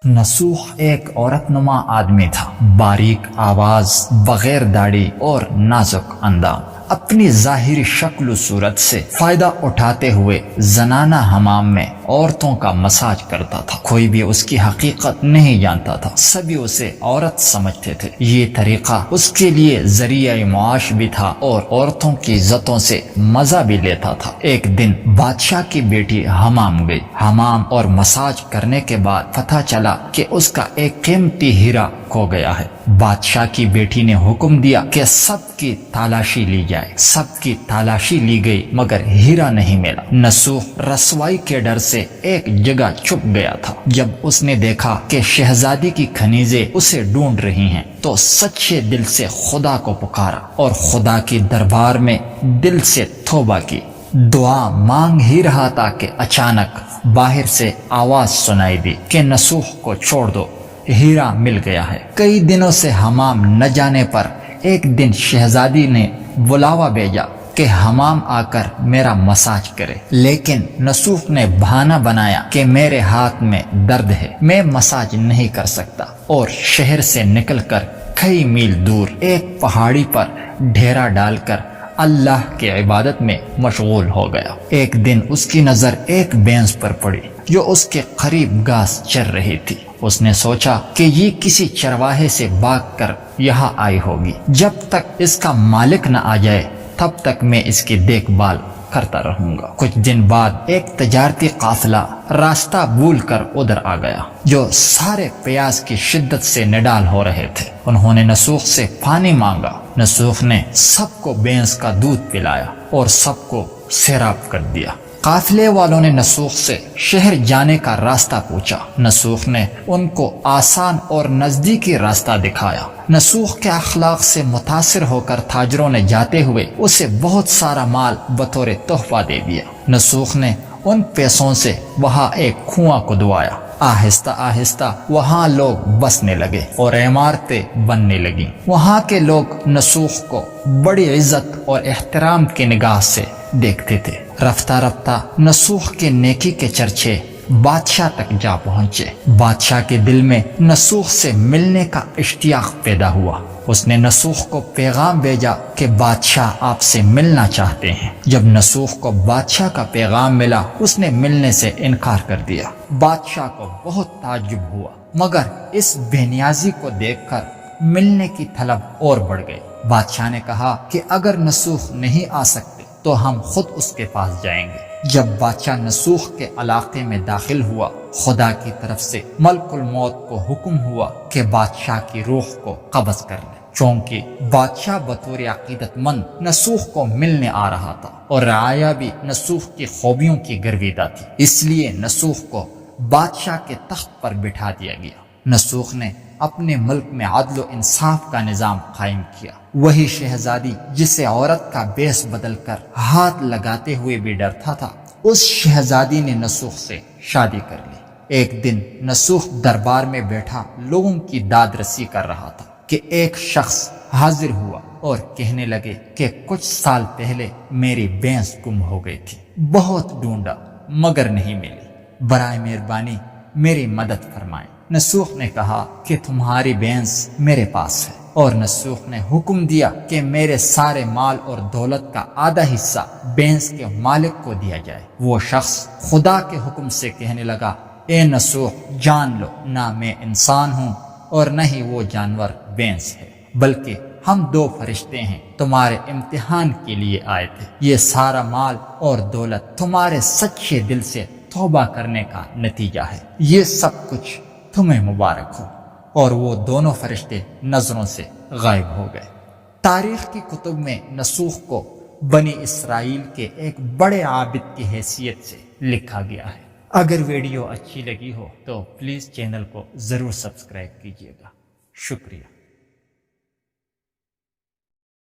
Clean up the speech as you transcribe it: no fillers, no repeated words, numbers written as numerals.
نصوح ایک عورت نما آدمی تھا، باریک آواز، بغیر داڑھی اور نازک اندام۔ اپنی ظاہری شکل و صورت سے فائدہ اٹھاتے ہوئے زنانہ حمام میں عورتوں کا مساج کرتا تھا۔ کوئی بھی اس کی حقیقت نہیں جانتا تھا، سبھی اسے عورت سمجھتے تھے۔ یہ طریقہ اس کے لیے ذریعہ معاش بھی تھا اور عورتوں کی عزتوں سے مزہ بھی لیتا تھا۔ ایک دن بادشاہ کی بیٹی حمام گئی۔ حمام اور مساج کرنے کے بعد پتہ چلا کہ اس کا ایک قیمتی ہیرا کھو گیا ہے۔ بادشاہ کی بیٹی نے حکم دیا کہ سب کی تلاشی لی جائے۔ سب کی تلاشی لی گئی مگر ہیرا نہیں ملا۔ نصوح رسوائی کے ڈر سے ایک جگہ چھپ گیا تھا۔ جب اس نے دیکھا کہ شہزادی کی کنیزیں اسے ڈھونڈ رہی ہیں تو سچے دل سے خدا کو پکارا اور خدا کی دربار میں دل سے توبہ کی۔ دعا مانگ ہی رہا تھا کہ اچانک باہر سے آواز سنائی دی کہ نصوح کو چھوڑ دو، ہیرا مل گیا ہے۔ کئی دنوں سے حمام نہ جانے پر ایک دن شہزادی نے بلاوا بھیجا کہ حمام آ کر میرا مساج کرے، لیکن نصوح نے بہانہ بنایا کہ میرے ہاتھ میں درد ہے، میں مساج نہیں کر سکتا، اور شہر سے نکل کر کئی میل دور ایک پہاڑی پر ڈھیرا ڈال کر اللہ کی عبادت میں مشغول ہو گیا۔ ایک دن اس کی نظر ایک بھینس پر پڑی جو اس کے قریب گھاس چر رہی تھی۔ اس نے سوچا کہ یہ کسی چرواہے سے بھاگ کر یہاں آئی ہوگی، جب تک اس کا مالک نہ آ جائے تب تک میں اس کی دیکھ بھال کرتا رہوں گا۔ کچھ دن بعد ایک تجارتی قافلہ راستہ بھول کر ادھر آ گیا جو سارے پیاس کی شدت سے نڈال ہو رہے تھے۔ انہوں نے نصوح سے پانی مانگا۔ نصوح نے سب کو بھینس کا دودھ پلایا اور سب کو سیراب کر دیا۔ قافلے والوں نے نصوح سے شہر جانے کا راستہ پوچھا۔ نصوح نے ان کو آسان اور نزدیکی راستہ دکھایا۔ نصوح کے اخلاق سے متاثر ہو کر تاجروں نے جاتے ہوئے اسے بہت سارا مال بطور تحفہ دے دیا۔ نصوح نے ان پیسوں سے وہاں ایک کنواں کھدوایا۔ آہستہ آہستہ وہاں لوگ بسنے لگے اور عمارتیں بننے لگیں۔ وہاں کے لوگ نصوح کو بڑی عزت اور احترام کی نگاہ سے دیکھتے تھے۔ رفتہ رفتہ نصوح کے نیکی کے چرچے بادشاہ تک جا پہنچے۔ بادشاہ کے دل میں نصوح سے ملنے کا اشتیاق پیدا ہوا۔ اس نے نصوح کو پیغام بھیجا کہ بادشاہ آپ سے ملنا چاہتے ہیں۔ جب نصوح کو بادشاہ کا پیغام ملا اس نے ملنے سے انکار کر دیا۔ بادشاہ کو بہت تعجب ہوا، مگر اس بے نیازی کو دیکھ کر ملنے کی طلب اور بڑھ گئی۔ بادشاہ نے کہا کہ اگر نصوح نہیں آ سکتے تو ہم خود اس کے پاس جائیں گے۔ جب بادشاہ نصوح کے علاقے میں داخل ہوا، خدا کی طرف سے ملک الموت کو حکم ہوا کہ بادشاہ کی روح کو قبض کر لے۔ چونکہ بادشاہ بطور عقیدت مند نصوح کو ملنے آ رہا تھا اور رعایا بھی نصوح کی خوبیوں کی گرویدہ تھی، اس لیے نصوح کو بادشاہ کے تخت پر بٹھا دیا گیا۔ نصوح نے اپنے ملک میں عدل و انصاف کا نظام قائم کیا۔ وہی شہزادی جسے عورت کا بیس بدل کر ہاتھ لگاتے ہوئے بھی ڈرتا تھا، اس شہزادی نے نصوح سے شادی کر لی۔ ایک دن نصوح دربار میں بیٹھا لوگوں کی داد رسی کر رہا تھا کہ ایک شخص حاضر ہوا اور کہنے لگے کہ کچھ سال پہلے میری بھینس گم ہو گئی تھی، بہت ڈھونڈا مگر نہیں ملی، برائے مہربانی میری مدد فرمائیں۔ نصوح نے کہا کہ تمہاری بھینس میرے پاس ہے، اور نصوح نے حکم دیا کہ میرے سارے مال اور دولت کا آدھا حصہ بھینس کے مالک کو دیا جائے۔ وہ شخص خدا کے حکم سے کہنے لگا، اے نصوح جان لو، نہ میں انسان ہوں اور نہ ہی وہ جانور بھینس ہے، بلکہ ہم دو فرشتے ہیں، تمہارے امتحان کے لیے آئے تھے۔ یہ سارا مال اور دولت تمہارے سچے دل سے توبہ کرنے کا نتیجہ ہے، یہ سب کچھ تمہیں مبارک ہو۔ اور وہ دونوں فرشتے نظروں سے غائب ہو گئے۔ تاریخ کی کتب میں نصوح کو بنی اسرائیل کے ایک بڑے عابد کی حیثیت سے لکھا گیا ہے۔ اگر ویڈیو اچھی لگی ہو تو پلیز چینل کو ضرور سبسکرائب کیجیے گا۔ شکریہ۔